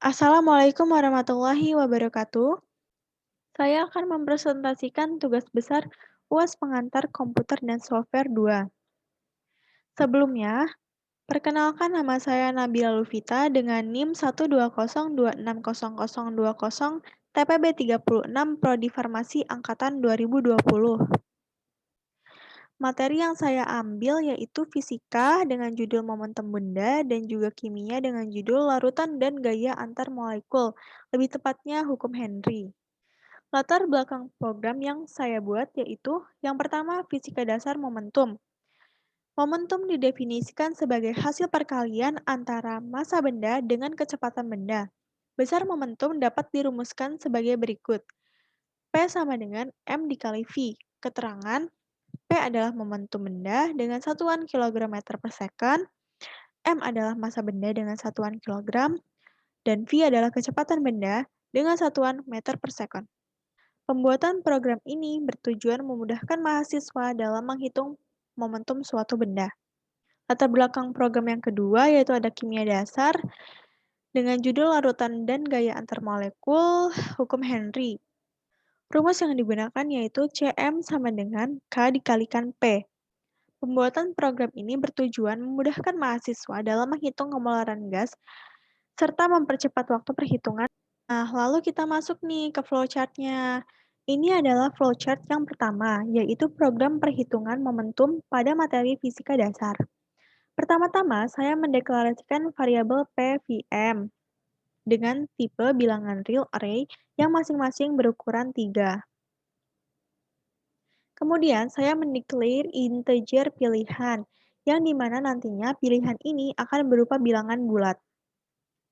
Assalamualaikum warahmatullahi wabarakatuh. Saya akan mempresentasikan tugas besar UAS Pengantar Komputer dan Software 2. Sebelumnya, perkenalkan nama saya Nabila Lufita dengan NIM 120260020 TPB 36 Prodi Farmasi Angkatan 2020. Materi yang saya ambil yaitu fisika dengan judul momentum benda dan juga kimia dengan judul larutan dan gaya antar molekul, lebih tepatnya hukum Henry. Latar belakang program yang saya buat yaitu yang pertama fisika dasar momentum. Momentum didefinisikan sebagai hasil perkalian antara massa benda dengan kecepatan benda. Besar momentum dapat dirumuskan sebagai berikut. P sama dengan M dikali V. Keterangan, P adalah momentum benda dengan satuan kilogram meter per second, M adalah massa benda dengan satuan kilogram, dan V adalah kecepatan benda dengan satuan meter per second. Pembuatan program ini bertujuan memudahkan mahasiswa dalam menghitung momentum suatu benda. Latar belakang program yang kedua yaitu ada kimia dasar dengan judul larutan dan gaya antar molekul hukum Henry. Rumus yang digunakan yaitu Cm sama dengan K dikalikan P. Pembuatan program ini bertujuan memudahkan mahasiswa dalam menghitung kemolaran gas serta mempercepat waktu perhitungan. Nah, lalu kita masuk nih ke flowchart-nya. Ini adalah flowchart yang pertama, yaitu program perhitungan momentum pada materi fisika dasar. Pertama-tama, saya mendeklarasikan variabel PVM dengan tipe bilangan real array yang masing-masing berukuran 3. Kemudian, saya mendeklar integer pilihan, yang dimana nantinya pilihan ini akan berupa bilangan bulat.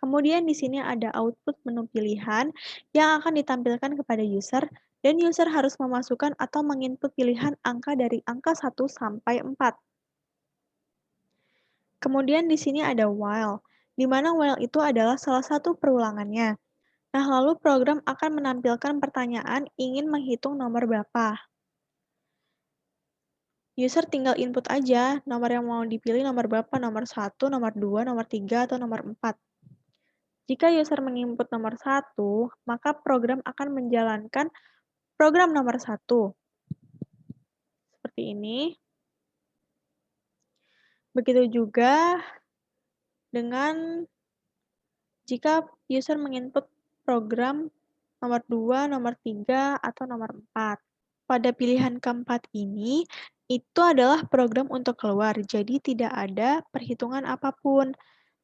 Kemudian di sini ada output menu pilihan yang akan ditampilkan kepada user, dan user harus memasukkan atau menginput pilihan angka dari angka 1 sampai 4. Kemudian di sini ada while, di mana while itu adalah salah satu perulangannya. Nah, lalu program akan menampilkan pertanyaan ingin menghitung nomor berapa. User tinggal input aja nomor yang mau dipilih nomor berapa, nomor 1, nomor 2, nomor 3, atau nomor 4. Jika user menginput nomor 1, maka program akan menjalankan program nomor 1. Seperti ini. Begitu juga dengan jika user menginput program nomor 2, nomor 3, atau nomor 4. Pada pilihan keempat ini, itu adalah program untuk keluar, jadi tidak ada perhitungan apapun.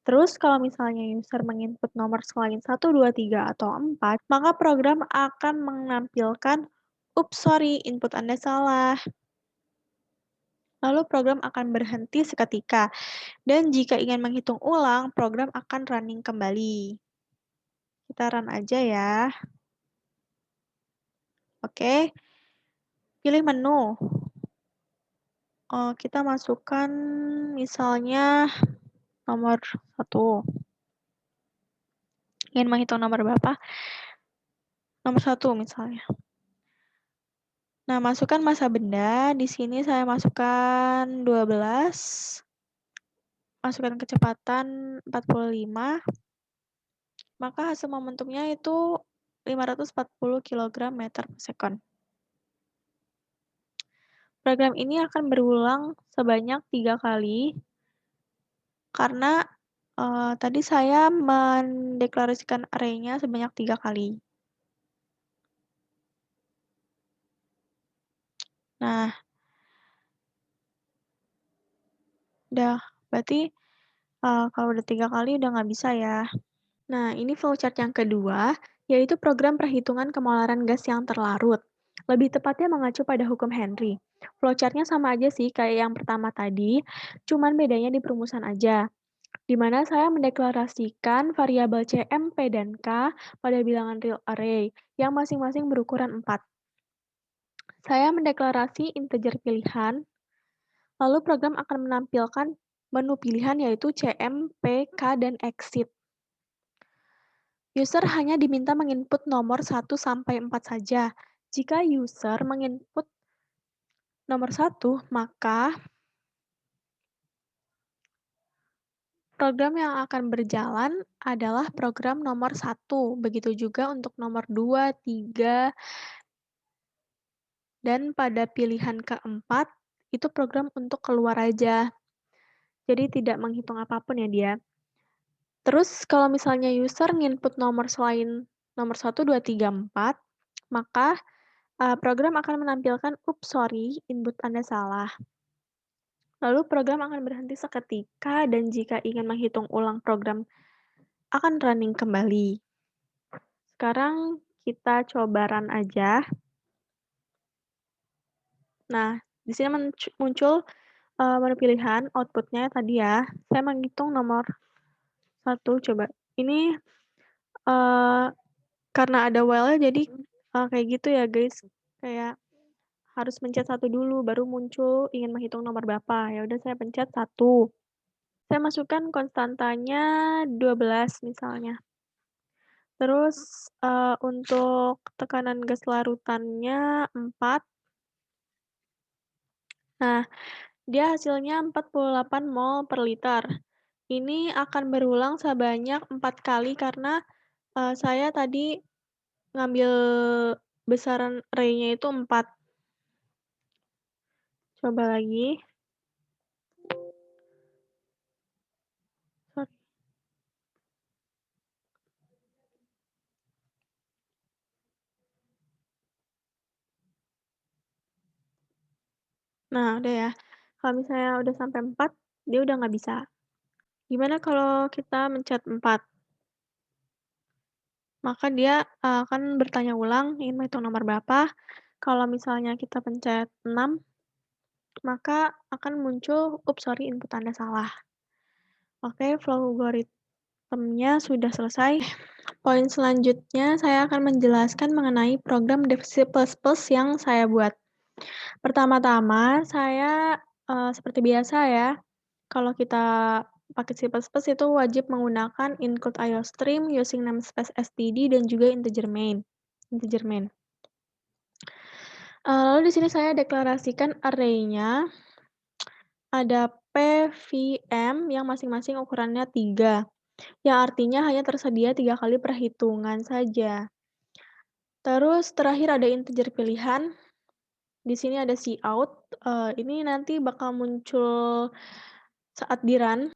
Terus kalau misalnya user menginput nomor selain 1, 2, 3, atau 4, maka program akan menampilkan, "Oops, sorry, input Anda salah." Lalu program akan berhenti seketika, dan jika ingin menghitung ulang, program akan running kembali. Kita run aja ya. Oke, pilih menu. Kita masukkan misalnya nomor 1. Ingin menghitung nomor berapa? Nomor 1 misalnya. Nah, masukkan massa benda. Di sini saya masukkan 12. Masukkan kecepatan 45. Maka hasil momentumnya itu 540 kg meter per second. Program ini akan berulang sebanyak 3 kali, karena tadi saya mendeklarasikan array-nya sebanyak 3 kali. Nah, udah, berarti kalau udah 3 kali udah nggak bisa ya. Nah, ini flowchart yang kedua, yaitu program perhitungan kemolaran gas yang terlarut. Lebih tepatnya mengacu pada hukum Henry. Flowchart-nya sama aja sih kayak yang pertama tadi, cuman bedanya di perumusan aja. Di mana saya mendeklarasikan variabel CM, P, dan K pada bilangan real array, yang masing-masing berukuran 4. Saya mendeklarasi integer pilihan, lalu program akan menampilkan menu pilihan yaitu CM, P, K, dan exit. User hanya diminta menginput nomor 1 sampai 4 saja. Jika user menginput nomor 1, maka Program yang akan berjalan adalah program nomor satu, begitu juga untuk nomor 2, 3, dan pada pilihan keempat, itu program untuk keluar aja. Jadi tidak menghitung apapun ya dia. Terus kalau misalnya user nginput nomor selain nomor satu, 2, 3, 4, maka, program akan menampilkan, "Oops, sorry, input Anda salah." Lalu program akan berhenti seketika dan jika ingin menghitung ulang program akan running kembali. Sekarang kita coba run aja. Nah, di sini muncul, menu pilihan output-nya tadi ya, saya menghitung nomor satu coba. Ini, eee, karena ada while-nya jadi, kayak gitu ya guys, kayak harus mencet satu dulu baru muncul ingin menghitung nomor berapa, ya udah saya pencet satu. Saya masukkan konstantanya 12 misalnya. Terus, untuk tekanan gas larutannya 4. Nah, dia hasilnya 48 mol per liter. Ini akan berulang sebanyak 4 kali karena, saya tadi ngambil besaran array-nya itu 4. Coba lagi. Sorry. Nah, udah ya. Kalau misalnya udah sampai 4, dia udah nggak bisa. Gimana kalau kita mencet 4? Maka dia akan bertanya ulang ingin menghitung nomor berapa. Kalau misalnya kita pencet 6, maka akan muncul, "Oops, sorry, input Anda salah." Oke, flow algoritmnya sudah selesai. Poin selanjutnya saya akan menjelaskan mengenai program Dev C++ yang saya buat. Pertama-tama saya, seperti biasa ya, kalau kita pakai C++ itu wajib menggunakan include IOStream using namespace std dan juga integer main. Lalu di sini saya deklarasikan array-nya, ada P, V, M yang masing-masing ukurannya 3, yang artinya hanya tersedia 3 kali perhitungan saja. Terus terakhir ada integer pilihan, di sini ada cout, ini nanti bakal muncul saat di-run.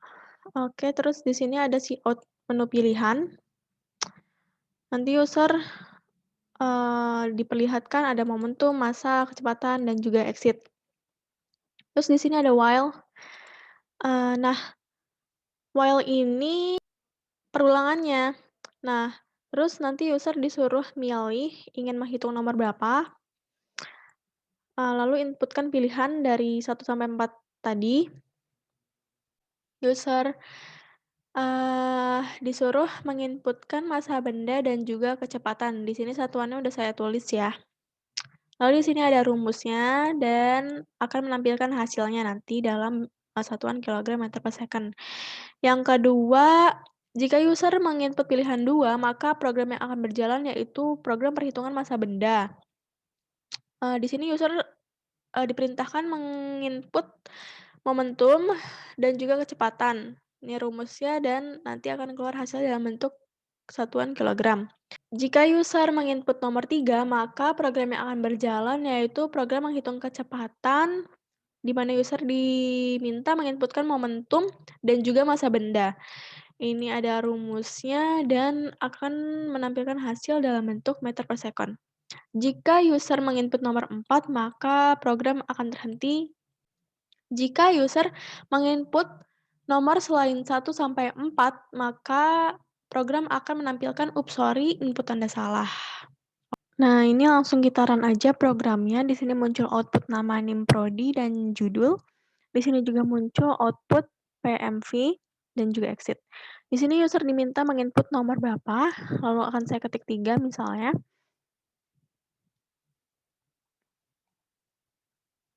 Oke, terus di sini ada cout menu pilihan. Nanti user, diperlihatkan ada momentum, massa, kecepatan, dan juga exit. Terus di sini ada while. Nah, while ini perulangannya. Nah, terus nanti user disuruh milih ingin menghitung nomor berapa, lalu inputkan pilihan dari 1 sampai 4 tadi. User, disuruh menginputkan massa benda dan juga kecepatan. Di sini satuannya udah saya tulis ya. Lalu di sini ada rumusnya dan akan menampilkan hasilnya nanti dalam, satuan kilogram meter per second. Yang kedua, jika user menginput pilihan 2, maka program yang akan berjalan yaitu program perhitungan massa benda. Di sini user, diperintahkan menginput momentum dan juga kecepatan. Ini rumusnya dan nanti akan keluar hasil dalam bentuk satuan kilogram. Jika user menginput nomor 3, maka program yang akan berjalan yaitu program menghitung kecepatan, di mana user diminta menginputkan momentum dan juga massa benda. Ini ada rumusnya dan akan menampilkan hasil dalam bentuk meter per second. Jika user menginput nomor 4, maka program akan terhenti. Jika user menginput nomor selain 1 sampai 4, maka program akan menampilkan, "Oops, sorry, input Anda salah." Nah, ini langsung kita run aja programnya. Di sini muncul output nama NIM prodi dan judul. Di sini juga muncul output PMV dan juga exit. Di sini user diminta menginput nomor berapa, lalu akan saya ketik 3 misalnya.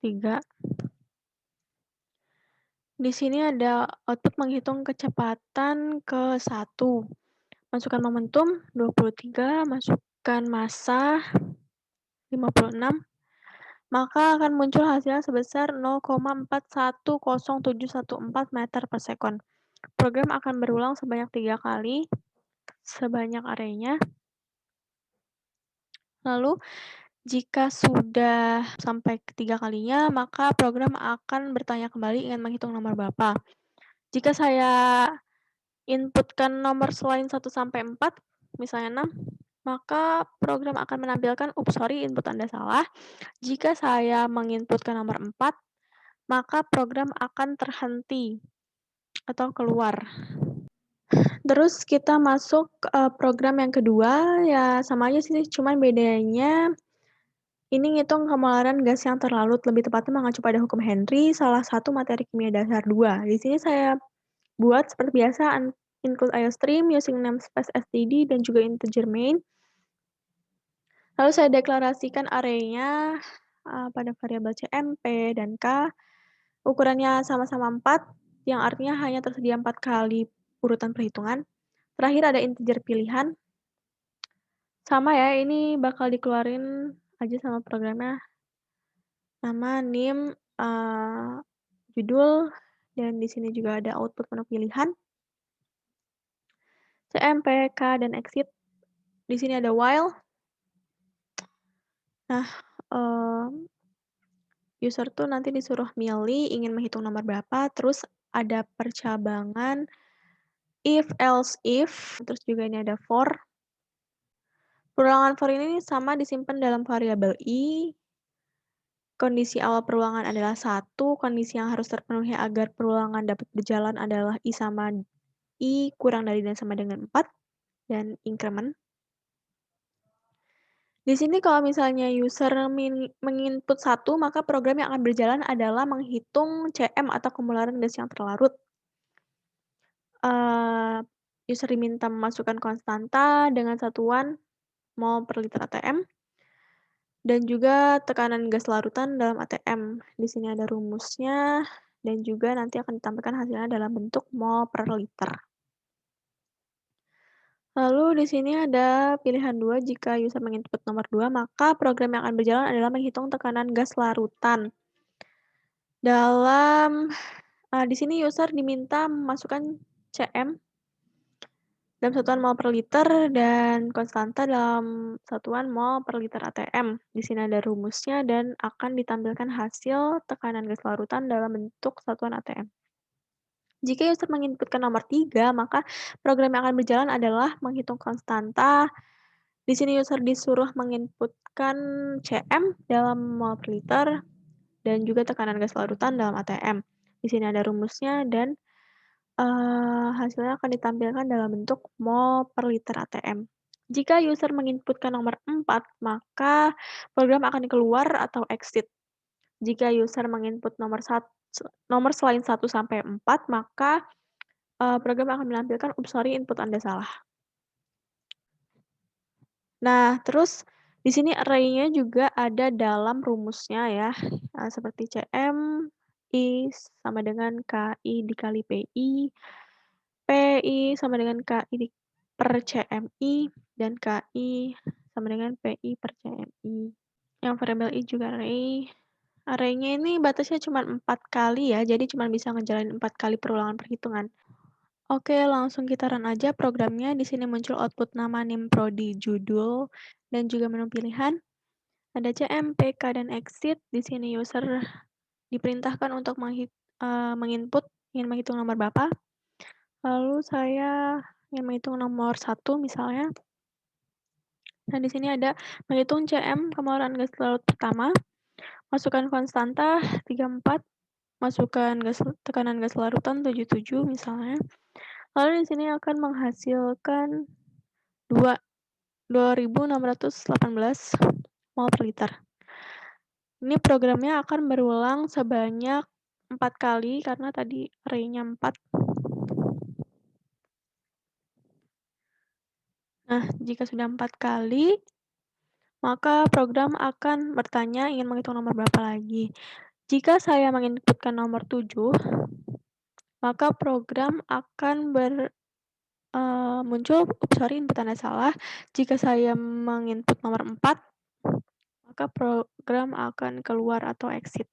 3. Di sini ada output menghitung kecepatan ke 1. Masukkan momentum 23, masukkan massa 56, maka akan muncul hasilnya sebesar 0,410714 meter per second. Program akan berulang sebanyak 3 kali, sebanyak arenya. Lalu jika sudah sampai ketiga kalinya, maka program akan bertanya kembali ingin menghitung nomor berapa. Jika saya inputkan nomor selain 1 sampai 4, misalnya 6, maka program akan menampilkan, "Oops, sorry, input Anda salah." Jika saya menginputkan nomor 4, maka program akan terhenti atau keluar. Terus kita masuk, program yang kedua, ya sama aja sih, cuman bedanya ini ngitung kemalaran gas yang terlarut, lebih tepatnya mengacu pada hukum Henry, salah satu materi kimia dasar 2. Di sini saya buat seperti biasa include IOStream using namespace std dan juga integer main. Lalu saya deklarasikan arraynya pada variabel cmp dan k. Ukurannya sama-sama 4, yang artinya hanya tersedia 4 kali urutan perhitungan. Terakhir ada integer pilihan. Sama ya, ini bakal dikeluarin aja sama programnya. Nama, NIM, judul, dan di sini juga ada output menu pilihan. CMP, K, dan exit. Di sini ada while. Nah, user tuh nanti disuruh milih ingin menghitung nomor berapa, terus ada percabangan if, else, if, terus juga ini ada for. Perulangan for ini sama disimpan dalam variabel i. Kondisi awal perulangan adalah 1, kondisi yang harus terpenuhi agar perulangan dapat berjalan adalah i sama i kurang dari dan sama dengan 4, dan increment. Di sini kalau misalnya user menginput 1, maka program yang akan berjalan adalah menghitung CM atau kemularan gas yang terlarut. User diminta memasukkan konstanta dengan satuan mol per liter ATM, dan juga tekanan gas larutan dalam ATM. Di sini ada rumusnya, dan juga nanti akan ditampilkan hasilnya dalam bentuk mol per liter. Lalu di sini ada pilihan 2, jika user menginput nomor 2, maka program yang akan berjalan adalah menghitung tekanan gas larutan. Di sini user diminta memasukkan CM dalam satuan mol per liter dan konstanta dalam satuan mol per liter ATM. Di sini ada rumusnya dan akan ditampilkan hasil tekanan gas larutan dalam bentuk satuan ATM. Jika user menginputkan nomor 3, maka program yang akan berjalan adalah menghitung konstanta. Di sini user disuruh menginputkan CM dalam mol per liter dan juga tekanan gas larutan dalam ATM. Di sini ada rumusnya dan hasilnya akan ditampilkan dalam bentuk mol per liter ATM. Jika user menginputkan nomor 4, maka program akan keluar atau exit. Jika user menginput nomor selain 1 sampai 4, maka program akan menampilkan, "Oops, sorry, input Anda salah." Nah, terus di sini array-nya juga ada dalam rumusnya ya, seperti CM, I sama dengan KI dikali PI, PI sama dengan KI per CMI, dan KI sama dengan PI per CMI. Yang variabel I juga array. Array-nya ini batasnya cuma 4 kali ya, jadi cuma bisa ngejalanin 4 kali perulangan perhitungan. Oke, langsung kita run aja programnya. Di sini muncul output nama, NIM, prodi, judul, dan juga menu pilihan. Ada CM, PK, dan exit. Di sini user diperintahkan untuk menginput ingin menghitung nomor berapa. Lalu saya ingin menghitung nomor 1 misalnya. Nah, di sini ada menghitung CM kemalaran gas laut pertama, masukkan konstanta 34, masukkan tekanan gas larutan 77 misalnya. Lalu di sini akan menghasilkan 2.618 mol per liter. Ini programnya akan berulang sebanyak 4 kali karena tadi array-nya 4. Nah, jika sudah 4 kali, maka program akan bertanya ingin menghitung nomor berapa lagi. Jika saya menginputkan nomor 7, maka program akan muncul, sorry, input Anda salah. Jika saya menginput nomor 4, maka program akan keluar atau exit.